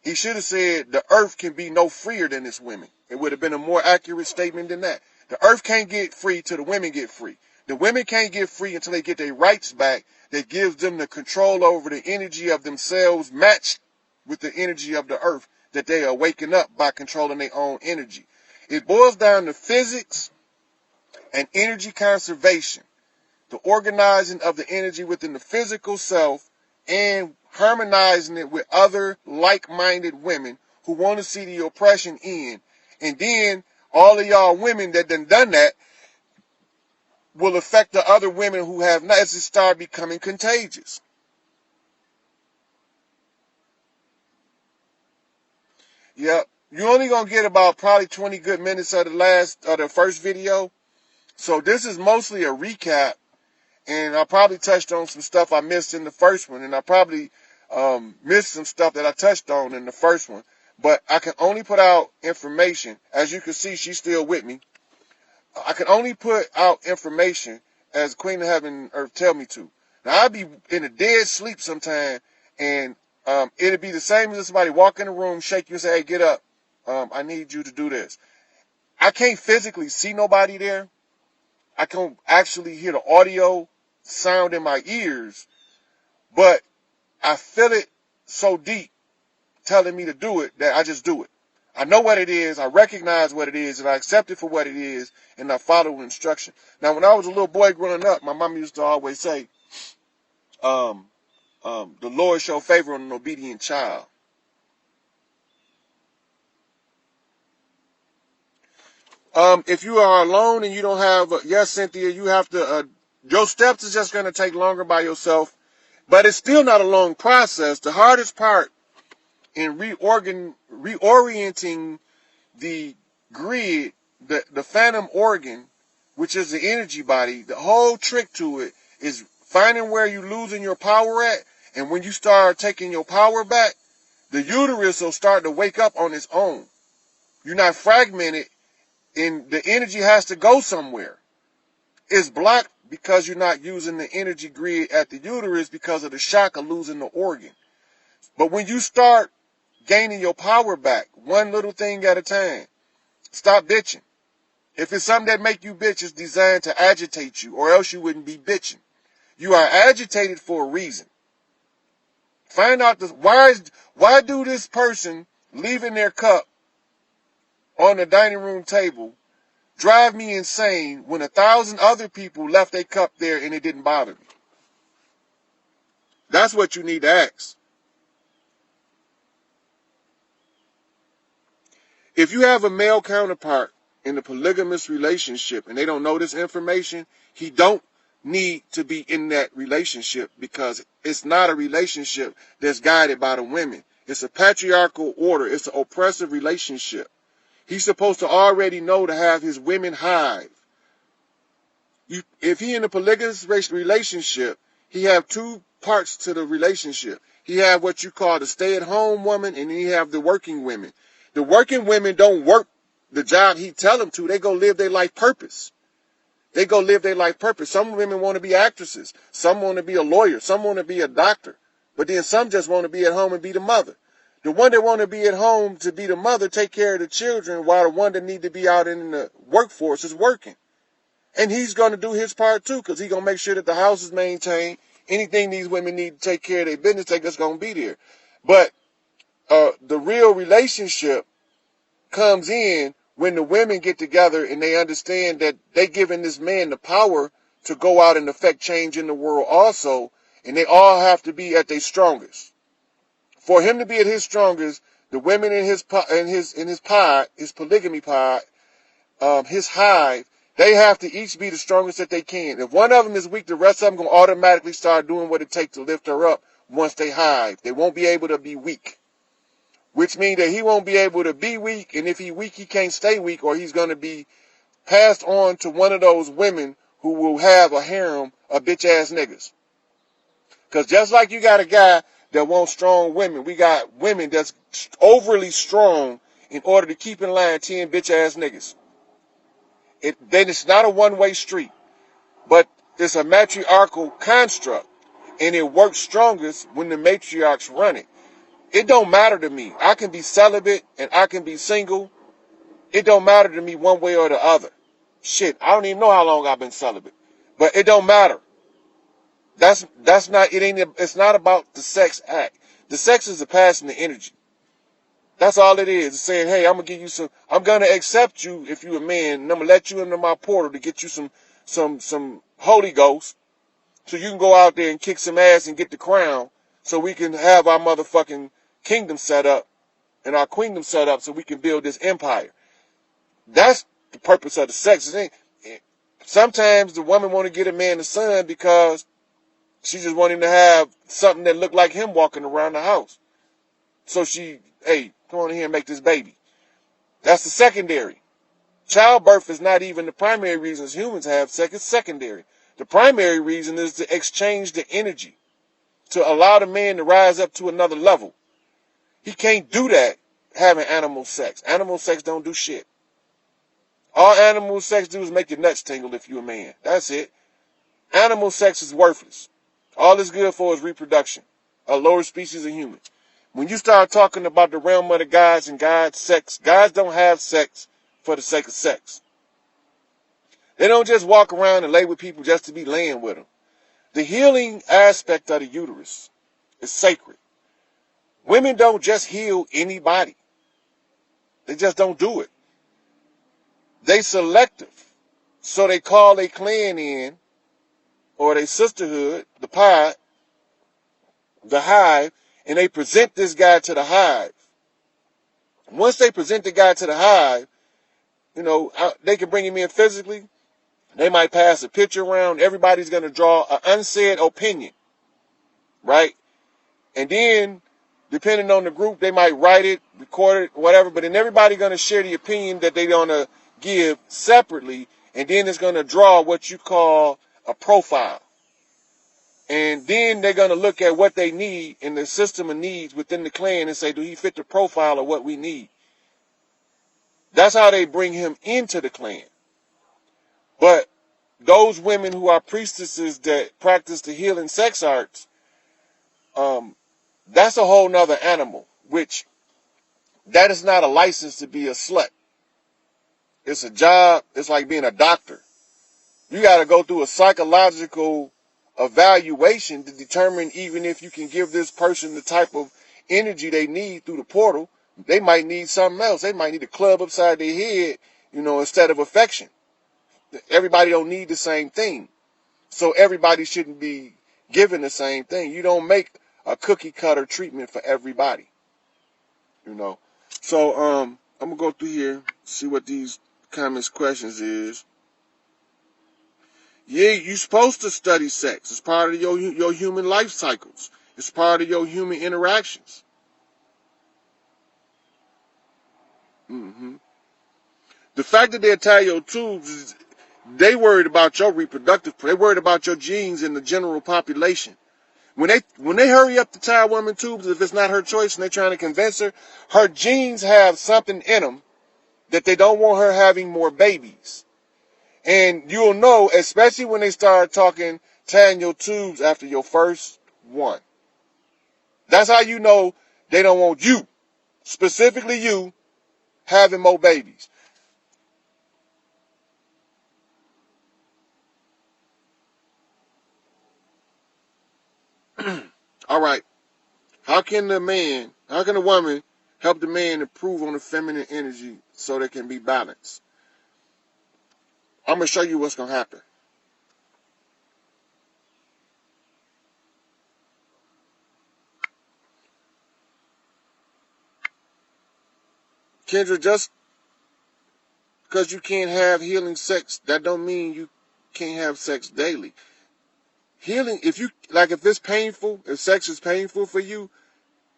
he should have said the earth can be no freer than its women. It would have been a more accurate statement than that. The earth can't get free till the women get free. The women can't get free until they get their rights back that gives them the control over the energy of themselves matched with the energy of the earth that they are waking up by controlling their own energy. It boils down to physics and energy conservation, the organizing of the energy within the physical self and harmonizing it with other like-minded women who want to see the oppression end. And then all of y'all women that done that will affect the other women who have not, as it start becoming contagious. Yep. You're only going to get about probably 20 good minutes of the first video. So this is mostly a recap. And I probably touched on some stuff I missed in the first one. And I probably missed some stuff that I touched on in the first one. But I can only put out information. As you can see, she's still with me. I can only put out information as Queen of Heaven and Earth tell me to. Now, I'll be in a dead sleep sometime. And it'll be the same as if somebody walk in the room, shake you and say, hey, get up. I need you to do this. I can't physically see nobody there. I can actually hear the audio sound in my ears, but I feel it so deep telling me to do it that I just do it. I know what it is, I recognize what it is, and I accept it for what it is, and I follow instruction. Now, when I was a little boy growing up, my mom used to always say, the Lord show favor on an obedient child. If you are alone and you don't have, yes, Cynthia, you have to, your steps is just going to take longer by yourself, but it's still not a long process. The hardest part in reorienting the grid, the phantom organ, which is the energy body, the whole trick to it is finding where you're losing your power at, and when you start taking your power back, the uterus will start to wake up on its own. You're not fragmented, and the energy has to go somewhere. It's blocked because you're not using the energy grid at the uterus because of the shock of losing the organ. But when you start gaining your power back, one little thing at a time, stop bitching. If it's something that make you bitch, it's designed to agitate you, or else you wouldn't be bitching. You are agitated for a reason. Find out why do this person leaving their cup on the dining room table drive me insane when 1,000 other people left their cup there and it didn't bother me? That's what you need to ask. If you have a male counterpart in a polygamous relationship and they don't know this information, he don't need to be in that relationship because it's not a relationship that's guided by the women. It's a patriarchal order. It's an oppressive relationship. He's supposed to already know to have his women hive. If he in a polygamous relationship, he have two parts to the relationship. He have what you call the stay-at-home woman, and then he have the working women. The working women don't work the job he tell them to. They go live their life purpose. They go live their life purpose. Some women want to be actresses. Some want to be a lawyer. Some want to be a doctor. But then some just want to be at home and be the mother. The one that want to be at home to be the mother, take care of the children, while the one that need to be out in the workforce is working. And he's going to do his part too, because he's going to make sure that the house is maintained. Anything these women need to take care of their business, they're just going to be there. But the real relationship comes in when the women get together and they understand that they giving this man the power to go out and affect change in the world also, and they all have to be at their strongest. For him to be at his strongest, the women in his pod, his polygamy pod, his hive, they have to each be the strongest that they can. If one of them is weak, the rest of them going to automatically start doing what it takes to lift her up once they hive. They won't be able to be weak, which means that he won't be able to be weak, and if he's weak, he can't stay weak, or he's going to be passed on to one of those women who will have a harem of bitch-ass niggas. Because just like you got a guy that wants strong women, we got women that's overly strong in order to keep in line 10 bitch-ass niggas. Then it's not a one-way street, but it's a matriarchal construct, and it works strongest when the matriarchs run it. It don't matter to me. I can be celibate and I can be single. It don't matter to me one way or the other. Shit, I don't even know how long I've been celibate. But it don't matter. That's not, it's not about the sex act. The sex is the passion, the energy. That's all it is. It's saying, hey, I'm gonna accept you if you're a man, and I'm gonna let you into my portal to get you some Holy Ghost, so you can go out there and kick some ass and get the crown, so we can have our motherfucking kingdom set up and our queendom set up so we can build this empire. That's the purpose of the sex. Sometimes the woman want to get a man the son because she just want him to have something that look like him walking around the house. So hey, come on in here and make this baby. That's the secondary. Childbirth is not even the primary reason humans have sex. It's secondary. The primary reason is to exchange the energy, to allow the man to rise up to another level. He can't do that having animal sex. Animal sex don't do shit. All animal sex do is make your nuts tingle if you're a man. That's it. Animal sex is worthless. All it's good for is reproduction. A lower species of human. When you start talking about the realm of the gods and God's sex, gods don't have sex for the sake of sex. They don't just walk around and lay with people just to be laying with them. The healing aspect of the uterus is sacred. Women don't just heal anybody. They just don't do it. They selective. So they call a clan in, or their sisterhood, the pod, the hive, and they present this guy to the hive. Once they present the guy to the hive, they can bring him in physically. They might pass a picture around. Everybody's going to draw an unsaid opinion, right? And then, depending on the group, they might write it, record it, whatever. But then everybody's going to share the opinion that they're going to give separately. And then it's going to draw what you call a profile. And then they're going to look at what they need in the system of needs within the clan and say, do he fit the profile of what we need? That's how they bring him into the clan. But those women who are priestesses that practice the healing sex arts, that's a whole nother animal, which that is not a license to be a slut. It's a job. It's like being a doctor. You got to go through a psychological evaluation to determine even if you can give this person the type of energy they need through the portal. They might need something else. They might need a club upside their head, instead of affection. Everybody don't need the same thing. So everybody shouldn't be given the same thing. You don't make a cookie cutter treatment for everybody. So I'm going to go through here, see what these comments, questions is. Yeah, you're supposed to study sex. It's part of your human life cycles. It's part of your human interactions. The fact that they tie your tubes, they worried about your reproductive. They worried about your genes in the general population. When they hurry up to tie a woman tubes, if it's not her choice and they're trying to convince her, her genes have something in them that they don't want her having more babies. And you'll know, especially when they start tying your tubes after your first one. That's how you know they don't want you, specifically you, having more babies. All right. How can a woman help the man improve on the feminine energy so they can be balanced? I'm going to show you what's going to happen. Kendra, just because you can't have healing sex, that don't mean you can't have sex daily. Healing, if it's painful, if sex is painful for you,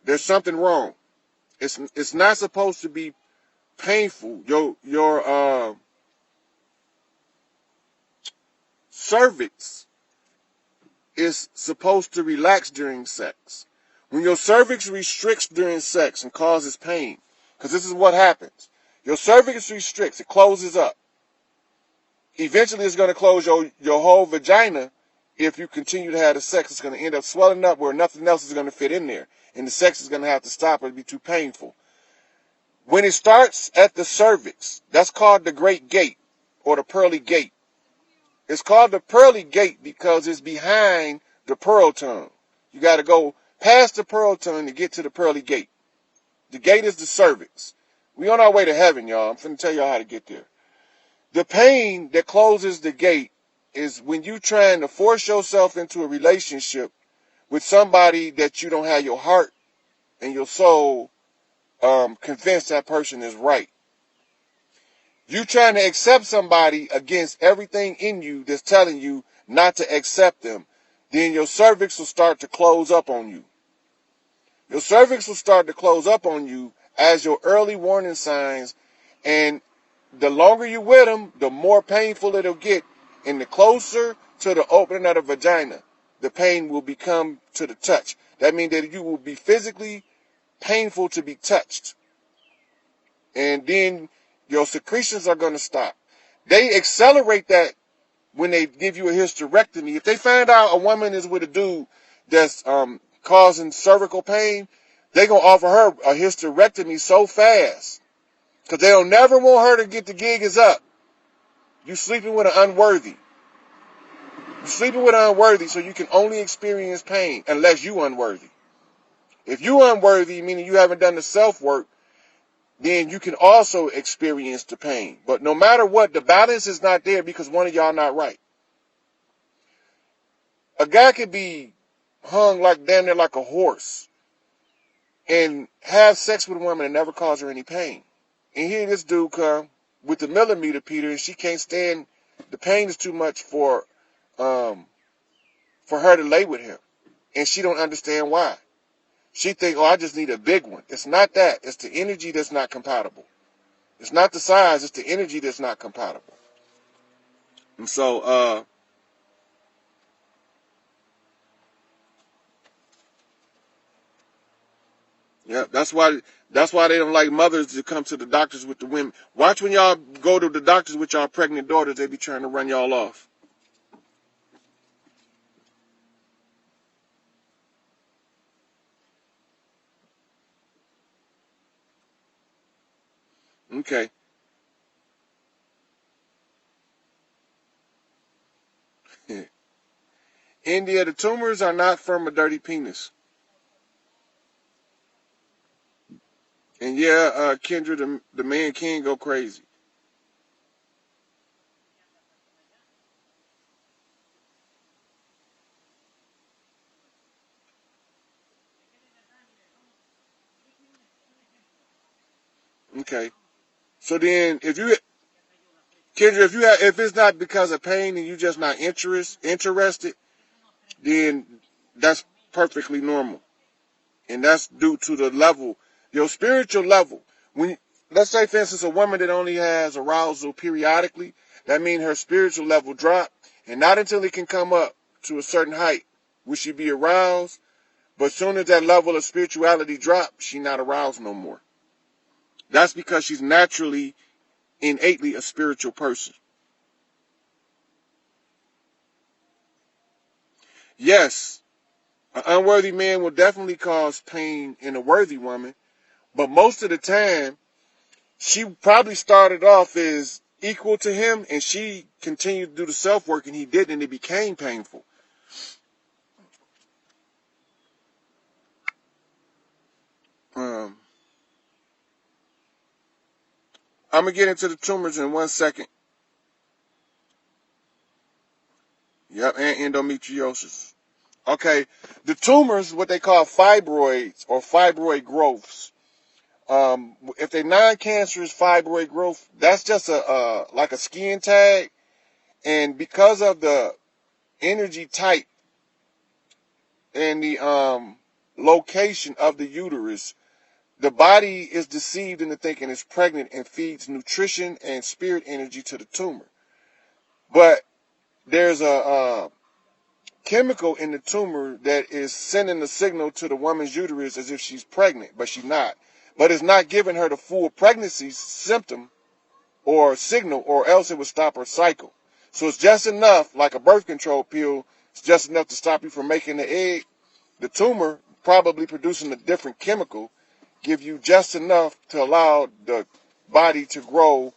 there's something wrong. It's not supposed to be painful. Your cervix is supposed to relax during sex. When your cervix restricts during sex and causes pain, because this is what happens. Your cervix restricts, it closes up. Eventually it's going to close your whole vagina. If you continue to have the sex, it's going to end up swelling up where nothing else is going to fit in there. and the sex is going to have to stop. It'll be too painful. When it starts at the cervix, that's called the Great Gate or the Pearly Gate. It's called the Pearly Gate because it's behind the pearl tongue. You got to go past the pearl tongue to get to the Pearly Gate. The gate is the cervix. We on our way to heaven, y'all. I'm finna tell y'all how to get there. The pain that closes the gate is when you trying to force yourself into a relationship with somebody that you don't have your heart and your soul convinced that person is right. You trying to accept somebody against everything in you that's telling you not to accept them. Then your cervix will start to close up on you. Your cervix will start to close up on you as your early warning signs, and the longer you with them, the more painful it'll get, and the closer to the opening of the vagina, the pain will become to the touch. That means that you will be physically painful to be touched, and then your secretions are going to stop. They accelerate that when they give you a hysterectomy. If they find out a woman is with a dude that's causing cervical pain, they're going to offer her a hysterectomy so fast because they don't never want her to get the gig is up. You sleeping with an unworthy. You sleeping with an unworthy, so you can only experience pain unless you unworthy. If you unworthy, meaning you haven't done the self-work, then you can also experience the pain. But no matter what, the balance is not there because one of y'all not right. A guy could be hung like damn near like a horse and have sex with a woman and never cause her any pain. And here this dude come with the millimeter Peter, and she can't stand, the pain is too much for her to lay with him. And she don't understand why. She think, oh, I just need a big one. It's not that. It's the energy that's not compatible. It's not the size. It's the energy that's not compatible. And so, yeah, that's why they don't like mothers to come to the doctors with the women. Watch when y'all go to the doctors with y'all pregnant daughters, they be trying to run y'all off. Okay. India, the tumors are not from a dirty penis. And yeah, Kendra, the man can go crazy. Okay. So then, Kendra, if it's not because of pain and you're just not interested, then that's perfectly normal. And that's due to the level, your spiritual level. When, let's say, for instance, a woman that only has arousal periodically, that means her spiritual level drop, and not until it can come up to a certain height will she be aroused. But as soon as that level of spirituality drops, she not aroused no more. That's because she's naturally, innately a spiritual person. Yes, an unworthy man will definitely cause pain in a worthy woman, but most of the time, she probably started off as equal to him, and she continued to do the self-work, and he didn't, and it became painful. I'm going to get into the tumors in 1 second. Yep, and endometriosis. Okay, the tumors, what they call fibroids or fibroid growths. If they're non-cancerous fibroid growth, that's just like a skin tag. And because of the energy type and the location of the uterus, the body is deceived into thinking it's pregnant and feeds nutrition and spirit energy to the tumor. But there's a chemical in the tumor that is sending the signal to the woman's uterus as if she's pregnant, but she's not. But it's not giving her the full pregnancy symptom or signal, or else it would stop her cycle. So it's just enough, like a birth control pill, it's just enough to stop you from making the egg. The tumor probably producing a different chemical, give you just enough to allow the body to grow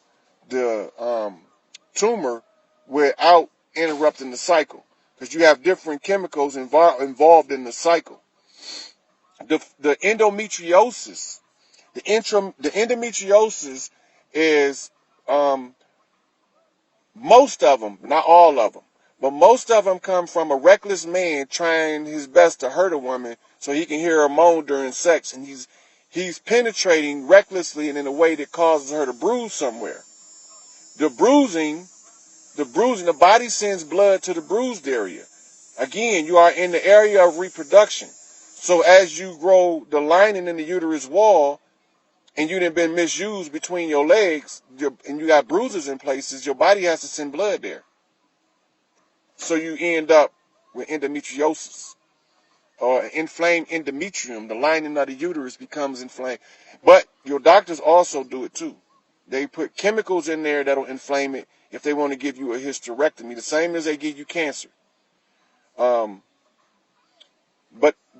the tumor without interrupting the cycle, because you have different chemicals involved in the cycle. The endometriosis, the endometriosis is most of them, not all of them, but most of them come from a reckless man trying his best to hurt a woman so he can hear her moan during sex, and he's penetrating recklessly and in a way that causes her to bruise somewhere. The bruising, the body sends blood to the bruised area. Again, you are in the area of reproduction. So as you grow the lining in the uterus wall, and you done been misused between your legs, and you got bruises in places, your body has to send blood there. So you end up with endometriosis or inflamed endometrium. The lining of the uterus becomes inflamed. But your doctors also do it too. They put chemicals in there that'll inflame it if they want to give you a hysterectomy, the same as they give you cancer. But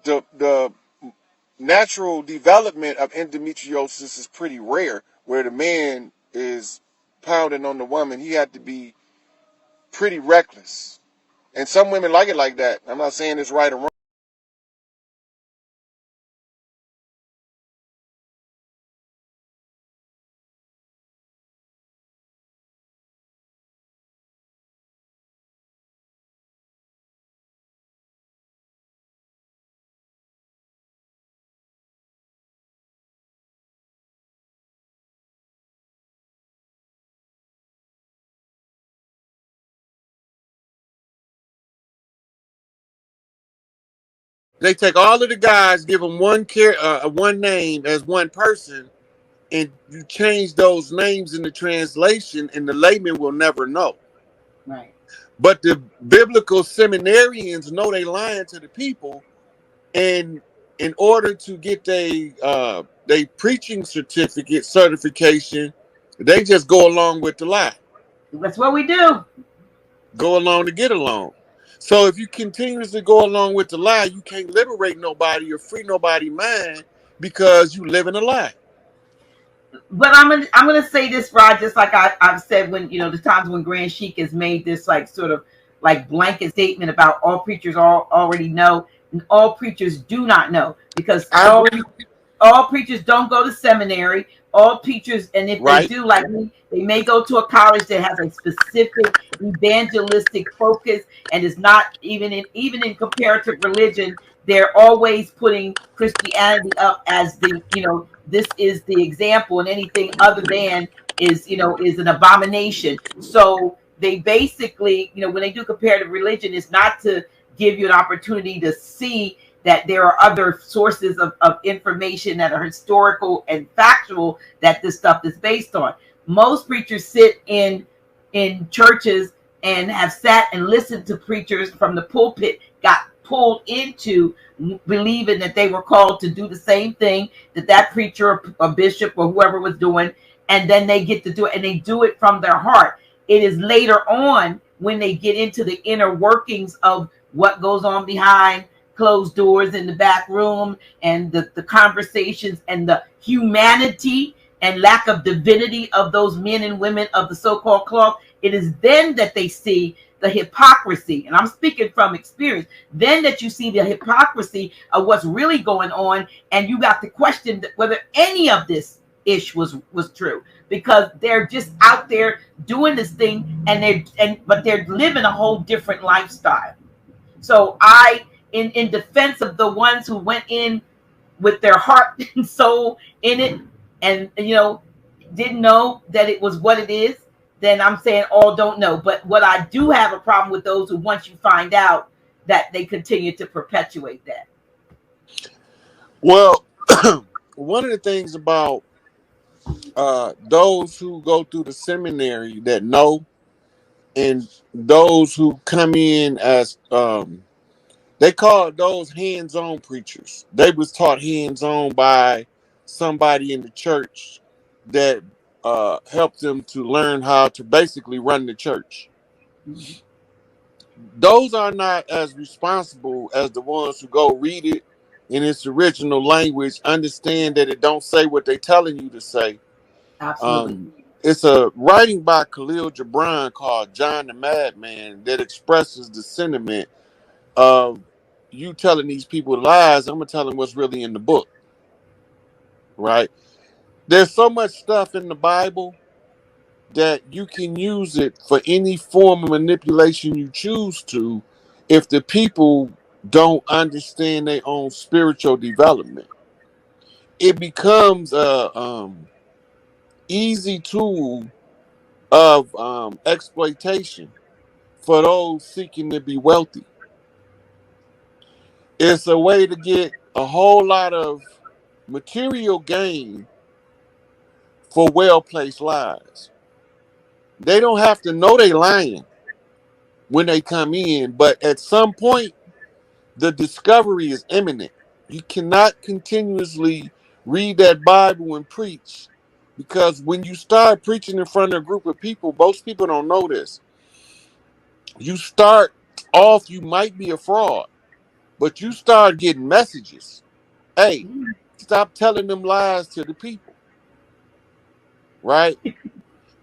the natural development of endometriosis is pretty rare, where the man is pounding on the woman. He had to be pretty reckless. And some women like it like that. I'm not saying it's right or wrong. They take all of the guys, give them one name as one person, and you change those names in the translation, and the layman will never know. Right. But the biblical seminarians know they lying to the people, and in order to get they preaching certification, they just go along with the lie. That's what we do. Go along to get along. So if you continuously go along with the lie, you can't liberate nobody or free nobody's mind because you live in a lie. But I'm gonna say this, Rod, just like I've said when the times when Grand Sheik has made this like sort of like blanket statement about all preachers already know, and all preachers do not know, because all preachers don't go to seminary. All preachers, and if they do, like me, they may go to a college that has a specific evangelistic focus, and is not even in comparative religion. They're always putting Christianity up as the this is the example, and anything other than is an abomination. So they basically, when they do comparative religion, it's not to give you an opportunity to see that there are other sources of information that are historical and factual that this stuff is based on. Most preachers sit in churches and have sat and listened to preachers from the pulpit, got pulled into believing that they were called to do the same thing that preacher or bishop or whoever was doing, and then they get to do it, and they do it from their heart. It is later on when they get into the inner workings of what goes on behind closed doors in the back room, and the conversations and the humanity and lack of divinity of those men and women of the so-called cloth. It is then that they see the hypocrisy, and I'm speaking from experience, then that you see the hypocrisy of what's really going on, and you got to question whether any of this ish was true, because they're just out there doing this thing, but they're living a whole different lifestyle. So in defense of the ones who went in with their heart and soul in it, and didn't know that it was what it is, then I'm saying all don't know. But what I do have a problem with those who, once you find out, that they continue to perpetuate that. Well, one of the things about those who go through the seminary that know, and those who come in as they call those hands-on preachers. They was taught hands-on by somebody in the church that helped them to learn how to basically run the church. Those are not as responsible as the ones who go read it in its original language, understand that it don't say what they telling you to say. Absolutely. Um, it's a writing by Khalil Gibran called John the Madman that expresses the sentiment of you telling these people lies. I'm gonna tell them what's really in the book, right? There's so much stuff in the Bible that you can use it for any form of manipulation you choose to, if the people don't understand their own spiritual development. It becomes a easy tool of exploitation for those seeking to be wealthy. It's a way to get a whole lot of material gain for well placed lies. They don't have to know they lying when they come in, but at some point, the discovery is imminent. You cannot continuously read that Bible and preach, because when you start preaching in front of a group of people, most people don't know this. You start off, you might be a fraud, but you start getting messages. Hey, stop telling them lies to the people, right?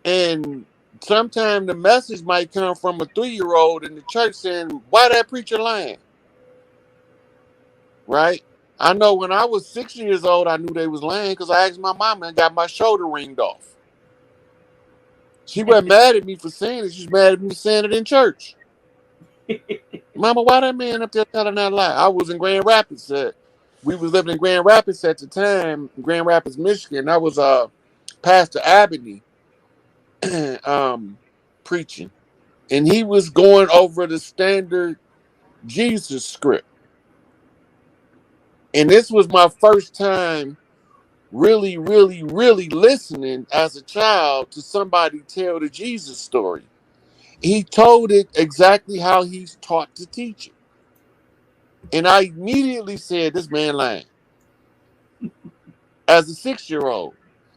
And sometimes the message might come from a 3-year-old in the church saying, "Why that preacher lying?" Right? I know when I was 6 years old, I knew they was lying because I asked my mama and got my shoulder ringed off. She wasn't mad at me for saying it. She's mad at me for saying it in church. Mama, why that man up there telling that lie? I was in Grand Rapids. We was living in Grand Rapids at the time, Grand Rapids, Michigan. I was Pastor Abney preaching, and he was going over the standard Jesus script. And this was my first time really, really, really listening as a child to somebody tell the Jesus story. He told it exactly how he's taught to teach it. And I immediately said, this man lying as a 6-year old.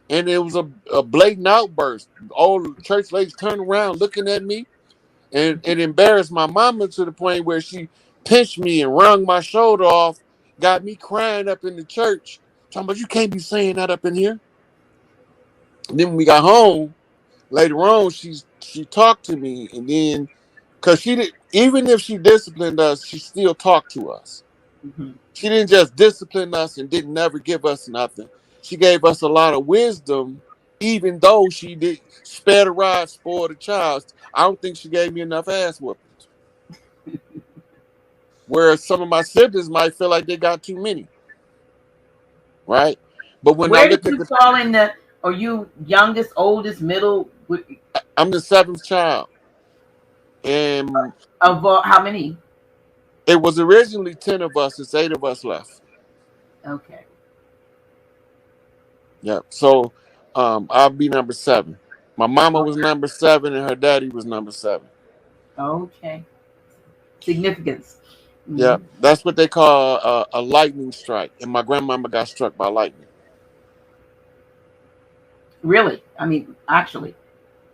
And it was a blatant outburst. All the church ladies turned around looking at me, and it embarrassed my mama to the point where she pinched me and wrung my shoulder off, got me crying up in the church, talking about, you can't be saying that up in here. And then when we got home, later on, she talked to me, and then because she did, even if she disciplined us, she still talked to us. Mhm. She didn't just discipline us and didn't never give us nothing. She gave us a lot of wisdom, even though she did spare the rod, spoil the child. I don't think she gave me enough ass whoopings. Whereas some of my siblings might feel like they got too many, right? But when I Where did look at you the, fall in the? Are you youngest, oldest, middle? I'm the seventh child, and Of how many? it was originally 10 of us. It's 8 of us left. Okay. Yeah. So I'll be number 7. My mama was number 7 and her daddy was number 7. Okay. Significance. Yeah. Mhm. That's what they call a lightning strike. And my grandmama got struck by lightning. Really? I mean, actually.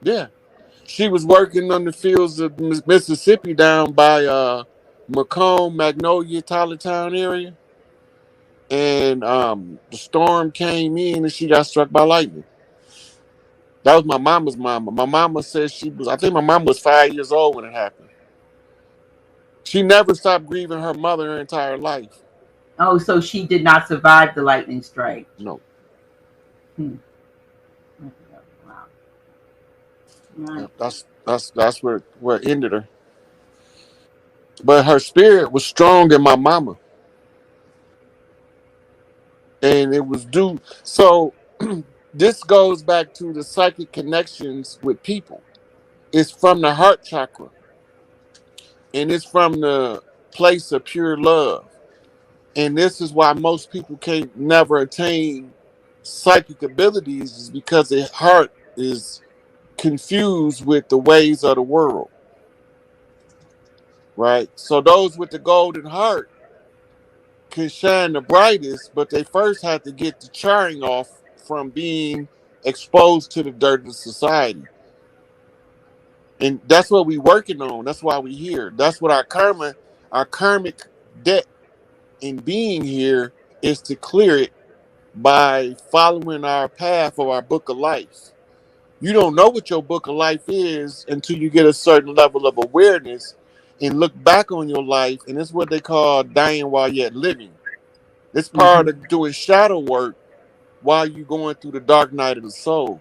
Yeah. She was working on the fields of Mississippi down by Macomb, Magnolia, Tylertown area. And the storm came in and she got struck by lightning. That was my mama's mama. My mama said I think my mama was 5 years old when it happened. She never stopped grieving her mother her entire life. Oh, so she did not survive the lightning strike. No. Hmm. Wow. Yeah, Right. that's where it ended her. But her spirit was strong in my mama. And it was due. So this goes back to the psychic connections with people. It's from the heart chakra. And it's from the place of pure love. And this is why most people can't never attain psychic abilities, is because their heart is confused with the ways of the world, right? So those with the golden heart can shine the brightest, but they first have to get the charring off from being exposed to the dirt of society. And that's what we working on. That's why we here. That's what our karmic debt in being here is to clear it by following our path or our book of life. You don't know what your book of life is until you get a certain level of awareness and look back on your life, and it's what they call dying while yet living. It's part Mhm. of doing shadow work while you're going through the dark night of the soul.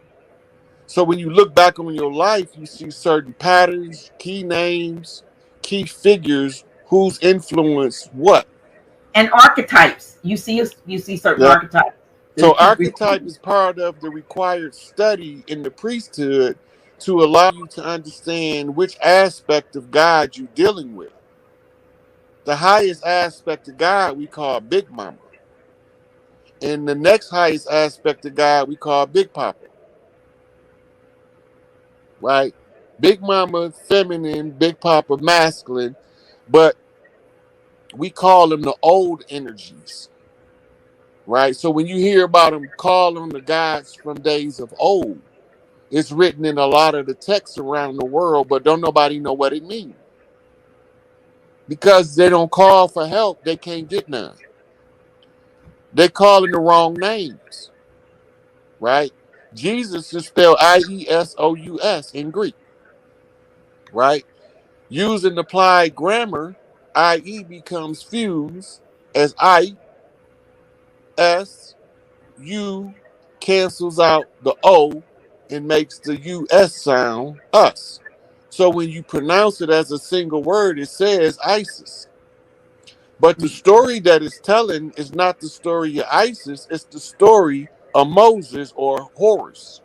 So when you look back on your life, you see certain patterns, key names, key figures who's influenced what. And archetypes. You see certain Yeah. archetypes So that keep archetype repeating. is part of the required study in the priesthood to allow you to understand which aspect of God you're dealing with. The highest aspect of God we call Big Mama. And the next highest aspect of God we call Big Papa, right? Big Mama feminine, Big Papa masculine, but we call them the old energies, right? So when you hear about them, call them the gods from days of old. It's written in a lot of the texts around the world, but don't nobody know what it means. Because they don't call for help, they can't get none. They calling the wrong names, right? Jesus is spelled Iesous in Greek, right? Using applied grammar, IE becomes fused as IS, U cancels out the O and makes the US sound us. So when you pronounce it as a single word, it says ISIS. But the story that it's telling is not the story of ISIS, it's the story of Moses or Horus,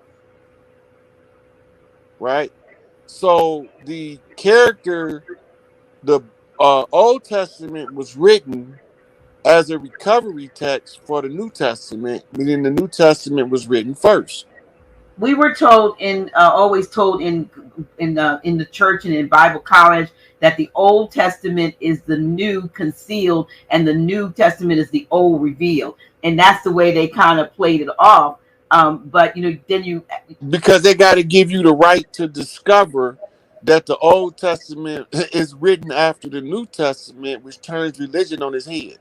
right? So the character, the Old Testament was written as a recovery text for the New Testament, meaning the New Testament was written first. We were told in always told in the church and in Bible college that the Old Testament is the new concealed and the New Testament is the old revealed, and that's the way they kind of played it off. But then you Because they got to give you the right to discover that the Old Testament is written after the New Testament, which turns religion on its head.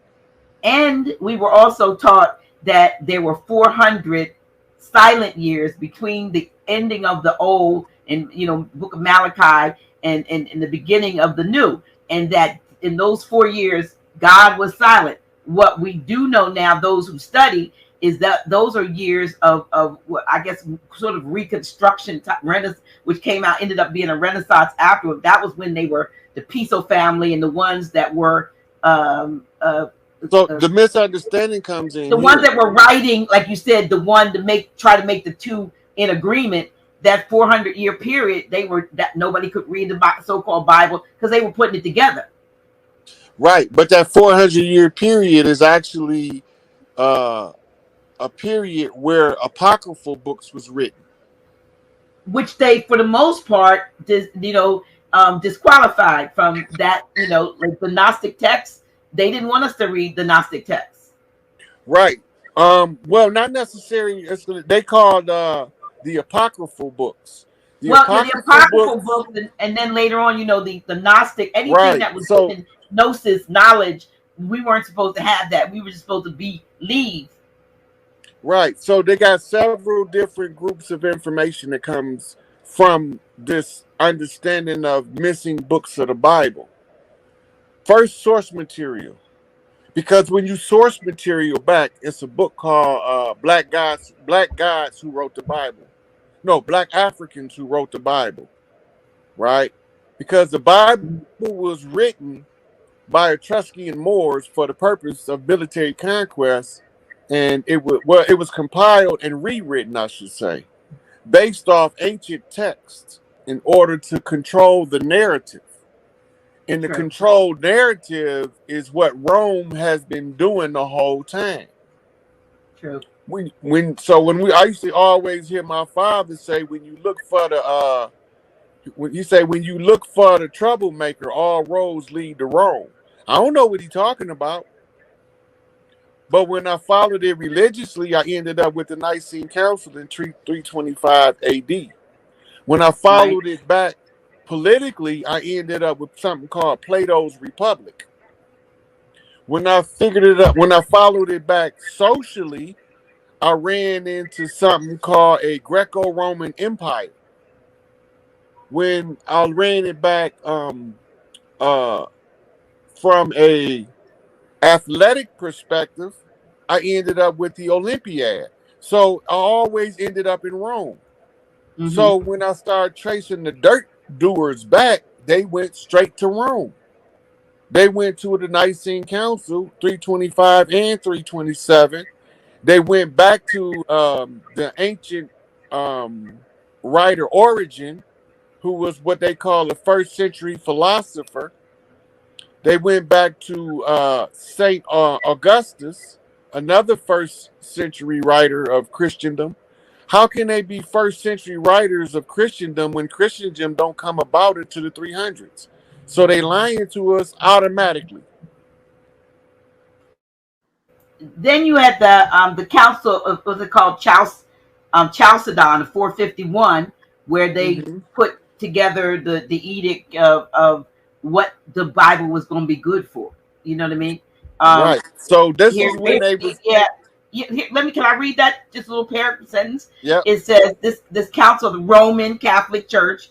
and we were also taught that there were 400 silent years between the ending of the old and book of Malachi and the beginning of the new, and that in those 4 years God was silent. What we do know now, those who study, is that those are years of what I guess sort of reconstruction renaissance, which came out ended up being a renaissance afterward. That was when they were the Piso family and the ones that were um, uh, So uh, the misunderstanding comes in the ones here. that were writing, like you said, the one to try to make the two in agreement. That 400-year period, they were that nobody could read the so-called Bible because they were putting it together, Right. But that 400-year period is actually uh, a period where apocryphal books was written. which they, for the most part, disqualified from that. Like the Gnostic texts, they didn't want us to read the Gnostic texts. Right. Well, not necessarily. They called the apocryphal books. The Well, the apocryphal apocryphal books. books, and then later on, the Gnostic, anything Right. that was So given gnosis knowledge, we weren't supposed to have that. We were just supposed to believe. right. So they got several different groups of information that comes from this understanding of missing books of the Bible. First, source material. Because when you source material back, it's a book called Black Gods Who Wrote the Bible. No, Black Africans Who Wrote the Bible, right? Because the Bible was written by Etruscan Moors for the purpose of military conquest, and it was compiled and rewritten, I should say, based off ancient texts in order to control the narrative. And the True. controlled narrative is what Rome has been doing the whole time. True. When I used to always hear my father say, when you look for the when you say when you look for the troublemaker, all roads lead to Rome. I don't know what he's talking about, but when I followed it religiously, I ended up with the Nicene Council in 325 AD. When I Right. followed it back politically, I ended up with something called Plato's Republic. When I figured it out, when I followed it back socially, I ran into something called a Greco-Roman Empire. When I ran it back uh, from a athletic perspective, I ended up with the Olympiad. So I always ended up in Rome. Hmm. So when I started tracing the dirt doers back, they went straight to Rome. They went to the Nicene Council, 325 and 327. They went back to the ancient um, writer Origin, who was what they call a first century philosopher. They went back to Saint Augustus, another first century writer of Christendom. How can they be first century writers of Christendom when Christendom don't come about into the 300s? So they lying to us automatically. Then you had the council of, what's it called, Chalcedon of 451, where they Hmm. put together the edict of what the Bible was going to be good for. You know what I mean? Um, Right. So this here, is when they was. yeah. Let me. Can I read that? Just a little paragraph sentence. Yep. It says this council of the Roman Catholic Church,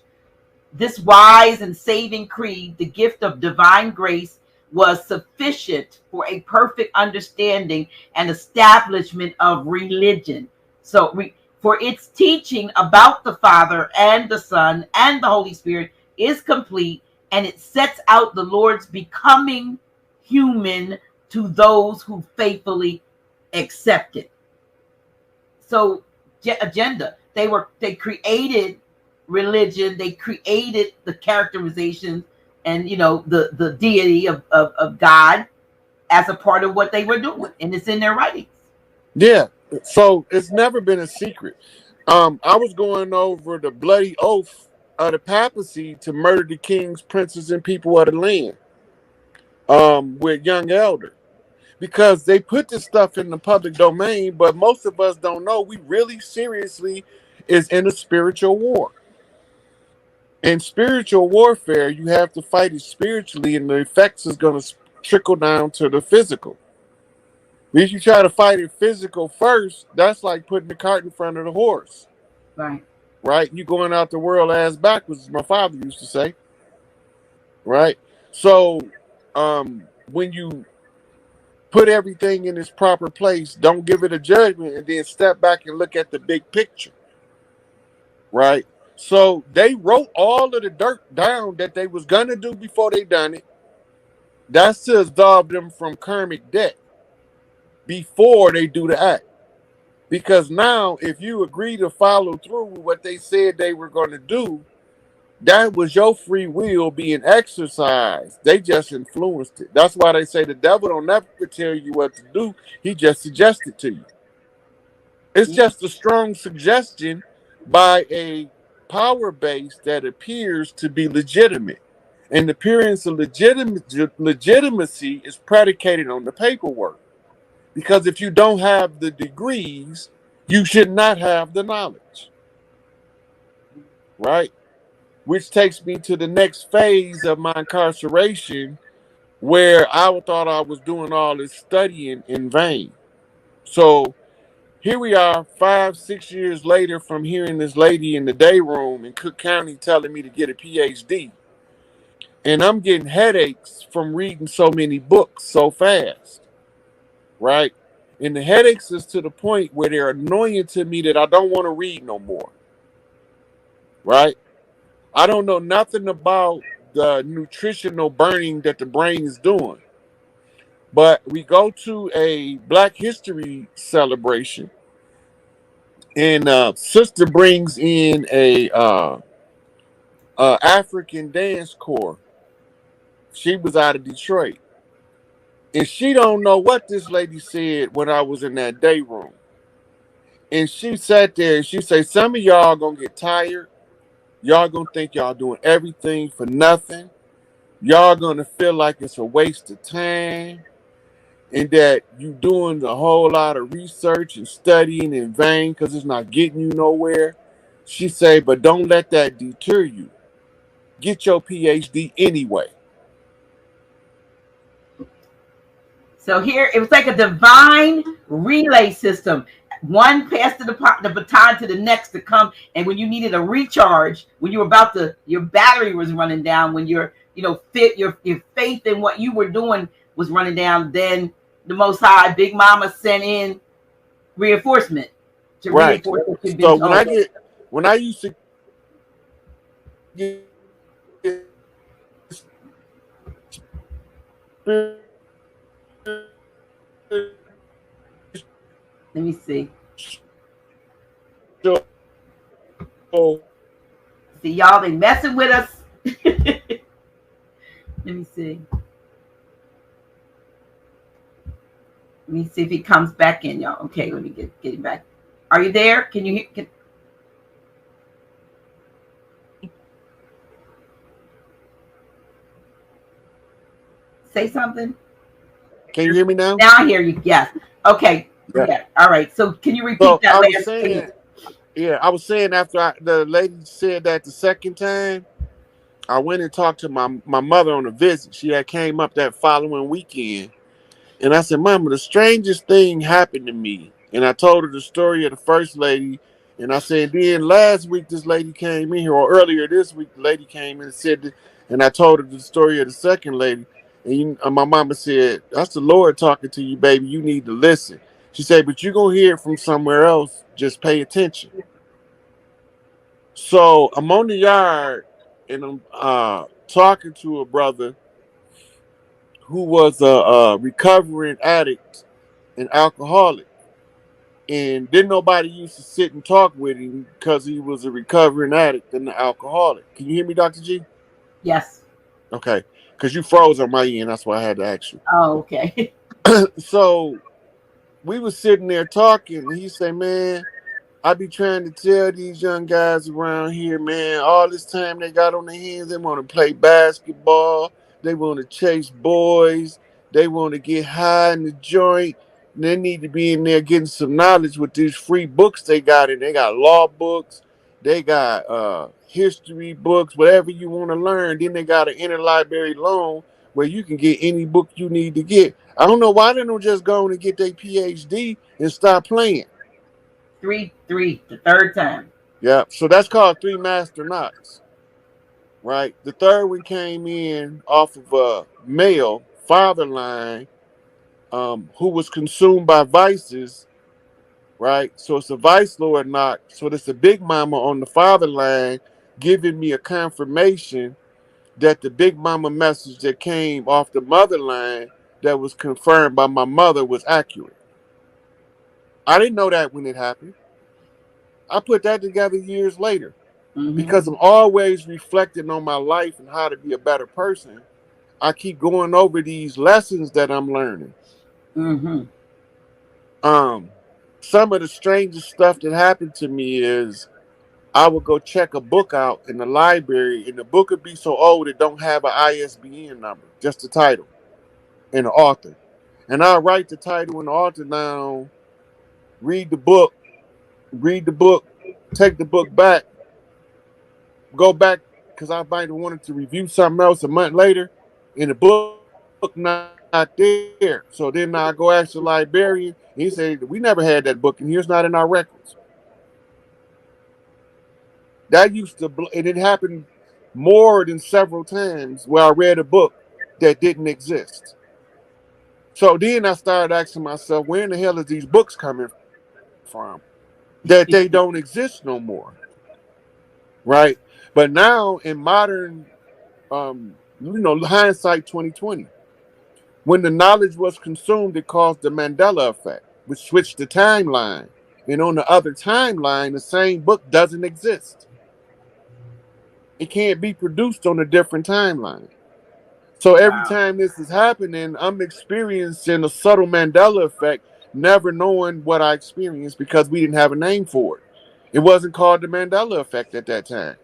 this wise and saving creed, the gift of divine grace, was sufficient for a perfect understanding and establishment of religion. So, for its teaching about the Father and the Son and the Holy Spirit is complete, and it sets out the Lord's becoming human to those who faithfully accept it. So, agenda. They created religion. They created the characterizations and the deity of God as a part of what they were doing, and it's in their writings. Yeah. So it's never been a secret. I was going over the bloody oath of the papacy to murder the kings, princes, and people of the land with young elder. Because they put this stuff in the public domain, but most of us don't know we really seriously is in a spiritual war. In spiritual warfare, you have to fight it spiritually, and the effects is going to trickle down to the physical. If you try to fight it physical first, that's like putting the cart in front of the horse, Right. right? You going out the world ass backwards, as my father used to say, right? So, when you put everything in its proper place, don't give it a judgment, and then step back and look at the big picture, right? So they wrote all of the dirt down that they was gonna do before they done it. That's to absolve them from karmic debt before they do the act. Because now, if you agree to follow through with what they said they were going to do, that was your free will being exercised. They just influenced it. That's why they say the devil don't never tell you what to do. He just suggests it to you. It's Yeah. just a strong suggestion by a power base that appears to be legitimate. And the appearance of legitimacy is predicated on the paperwork. Because if you don't have the degrees, you should not have the knowledge, right? Which takes me to the next phase of my incarceration, where I thought I was doing all this studying in vain. So here we are, 5, 6 years later, from hearing this lady in the day room in Cook County telling me to get a PhD. And I'm getting headaches from reading so many books so fast, right? And the headaches is to the point where they're annoying to me that I don't want to read no more, right? I don't know nothing about the nutritional burning that the brain is doing. But we go to a Black History celebration, and sister brings in a African dance corps. She was out of Detroit, and she don't know what this lady said when I was in that day room. And she sat there and she said, "Some of y'all gonna get tired. Y'all gonna think y'all doing everything for nothing. Y'all gonna feel like it's a waste of time, and that you doing a whole lot of research and studying in vain because it's not getting you nowhere." She say, "But don't let that deter you. Get your PhD anyway." So here it was like a divine relay system. One passed the baton to the next to come, and when you needed a recharge, when you were about to, your battery was running down, when your your faith in what you were doing was running down, then the Most High, Big Mama, sent in reinforcement to Right. reinforce what you've been So told. when I used to get Let me see. spiritual, See, y'all, they messing with us. Let me see. Let me see if he comes back in, y'all. Okay, let me get him back. Are you there? Can you hear? Say something? can you hear me now? Now I hear you. Yes. Okay. Yeah. Yeah. All right. So can you repeat So that I was last saying, thing? yeah, I was saying after the lady said that the second time, I went and talked to my mother on a visit. She had came up that following weekend. And I said, Mama, the strangest thing happened to me. And I told her the story of the first lady. And I said, then last week this lady came in here, or earlier this week the lady came in and said, and I told her the story of the second lady. And my mama said, that's the Lord talking to you, baby. You need to listen. She said, but you're going to hear it from somewhere else. Just pay attention. So I'm on the yard and I'm talking to a brother who was a recovering addict and alcoholic. And didn't nobody used to sit and talk with him because he was a recovering addict and an alcoholic. Can you hear me, Dr. G? Yes. Okay. Because you froze on my end. That's why I had to ask you. Oh, okay. So we was sitting there talking. And he said, man, I be trying to tell these young guys around here, man, all this time they got on their hands, they want to play basketball, they want to chase boys, they want to get high in the joint. And they need to be in there getting some knowledge with these free books they got. And they got law books, they got history books, whatever you want to learn. Then they got an interlibrary loan where you can get any book you need to get. I don't know why they don't just go on and get their PhD and stop playing. Three, the third time. Yeah, so that's called three master knots, right? The third one came in off of a male father line who was consumed by vices, right? So it's a vice lord knock. So it's a big mama on the father line giving me a confirmation that the big mama message that came off the mother line that was confirmed by my mother was accurate. I didn't know that when it happened. I put that together years later. Mm-hmm. Because I'm always reflecting on my life and how to be a better person, I keep going over these lessons that I'm learning. Mm-hmm. Um, some of the strangest stuff that happened to me is I would go check a book out in the library, and the book would be so old it don't have an ISBN number, just the title and the author. And I write the title and the author down, read the book, take the book back, go back because I might have wanted to review something else a month later, and the book not there. So then I go ask the librarian, and he said, "We never had that book, and here's not in our records." That used to, and it happened more than several times where I read a book that didn't exist. So then I started asking myself, where in the hell is these books coming from? That they don't exist no more, right? But now in modern hindsight 2020. When the knowledge was consumed, it caused the Mandela effect, which switched the timeline. And on the other timeline, the same book doesn't exist. It can't be produced on a different timeline. So every Wow. time this is happening, I'm experiencing a subtle Mandela effect, never knowing what I experienced because we didn't have a name for it. It wasn't called the Mandela effect at that time.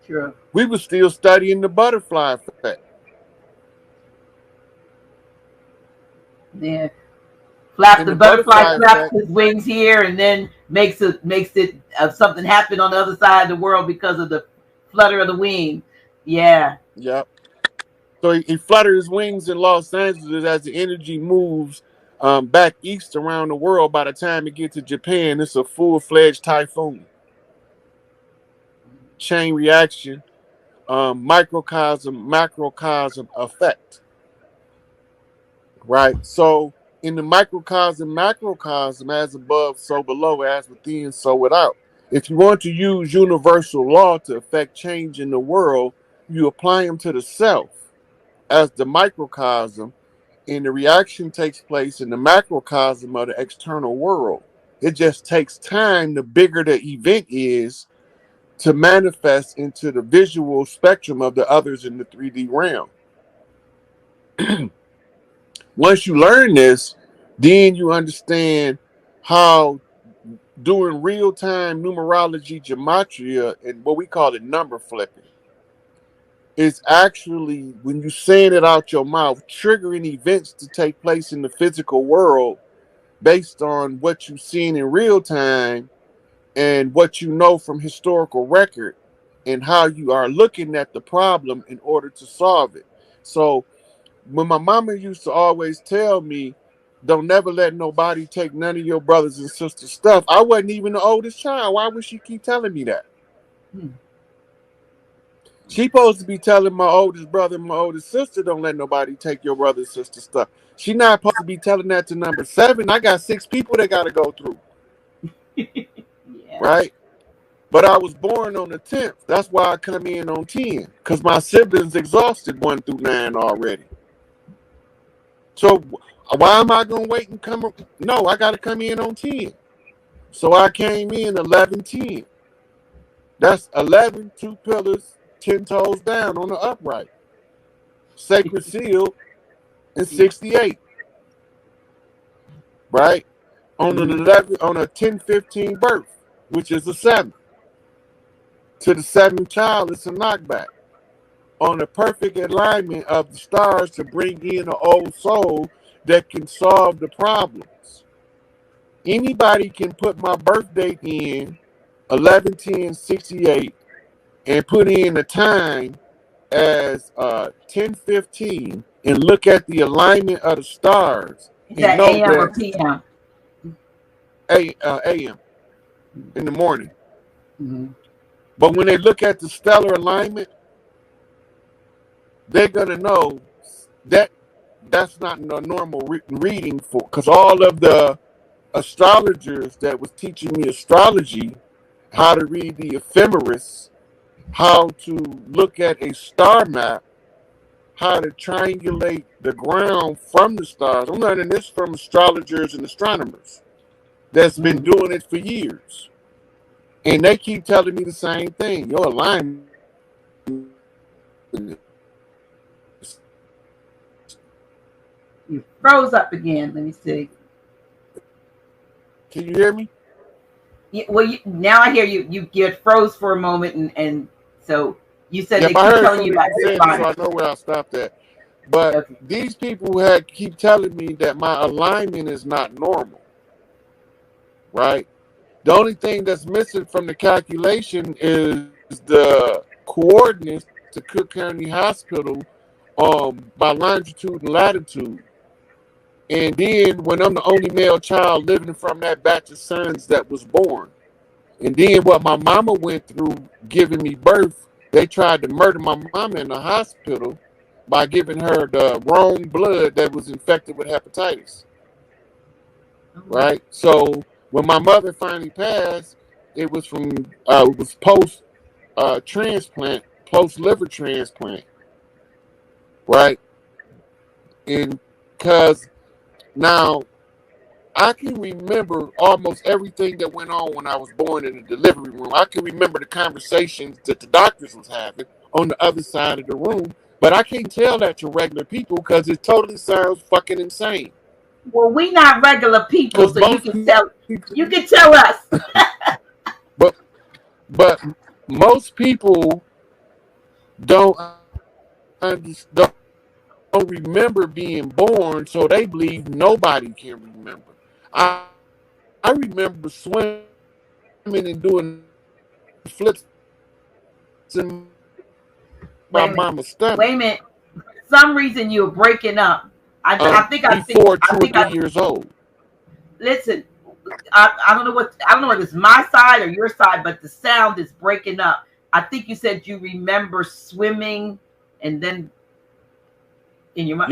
True. We were still studying the butterfly effect. Yeah. Flap And the the butterfly, butterfly flaps effect, his wings here, and then makes it something happen on the other side of the world because of the flutter of the wing. Yeah. yep. So he fluttered his wings in Los Angeles as the energy moves back east around the world. By the time it gets to Japan, it's a full-fledged typhoon. Chain reaction, microcosm, macrocosm effect. Right? So in the microcosm, macrocosm, as above, so below, as within, so without. If you want to use universal law to affect change in the world, you apply them to the self as the microcosm, and the reaction takes place in the macrocosm of the external world. It just takes time, the bigger the event is, to manifest into the visual spectrum of the others in the 3D realm. Once you learn this, then you understand how doing real time numerology gematria and what we call it number flipping is actually, when you saying it out your mouth, triggering events to take place in the physical world based on what you've seen in real time and what you know from historical record and how you are looking at the problem in order to solve it. So when my mama used to always tell me, don't never let nobody take none of your brothers and sisters' stuff, I wasn't even the oldest child. Why would she keep telling me that? Hmm. She supposed to be telling my oldest brother and my oldest sister, don't let nobody take your brother and sister stuff. She not supposed to be telling that to number 7. I got 6 people that got to go through, Yeah. right? But I was born on the 10th. That's why I come in on 10, because my siblings exhausted 1 through 9 already. So why am I going to wait and come? No, I got to come in on 10. So I came in 11-10. That's 11, 2 pillars, 10 toes down on the upright. Sacred seal and 68, right? On an Mhm. 11, on a 10-15 birth, which is the 7th. To the 7th child, it's a knockback. On a perfect alignment of the stars to bring in an old soul that can solve the problems. Anybody can put my birth date in 11-10-68 and put in the time as 10-15 and look at the alignment of the stars Is and that know AM or that PM? AM in the morning. Mm-hmm. But when they look at the stellar alignment, they're gonna know that that's not a normal reading for, because all of the astrologers that was teaching me astrology, how to read the ephemeris, how to look at a star map, how to triangulate the ground from the stars. I'm learning this from astrologers and astronomers that's been Mm. doing it for years. And they keep telling me the same thing. Your alignment. You froze up again. Let me see. Can you hear me? Well, now I hear you. You get froze for a moment, and so you said Yep, they I keep heard telling you something about you your said, so alignment. I know where I stopped at. But Okay. these people had keep telling me that my alignment is not normal, right? The only thing that's missing from the calculation is the coordinates to Cook County Hospital by longitude and latitude. And then when I'm the only male child living from that batch of sons that was born. And then what my mama went through giving me birth, they tried to murder my mama in the hospital by giving her the wrong blood that was infected with hepatitis. Oh, Right? So when my mother finally passed, it was post transplant, post liver transplant, right? And because now I can remember almost everything that went on when I was born in the delivery room. I can remember the conversations that the doctors was having on the other side of the room, but I can't tell that to regular people because it totally sounds fucking insane. well, we not regular people, Because so you most can people, tell. You can tell us. but but most people don't don't remember being born, so they believe nobody can remember. I remember swimming and doing flips in my mama's stomach. Wait a minute. some reason you're breaking up. I think I think Before I 2 or think 3 I years old. listen. I don't know whether it's my side or your side, but the sound is breaking up. I think you said you remember swimming and then in your mind.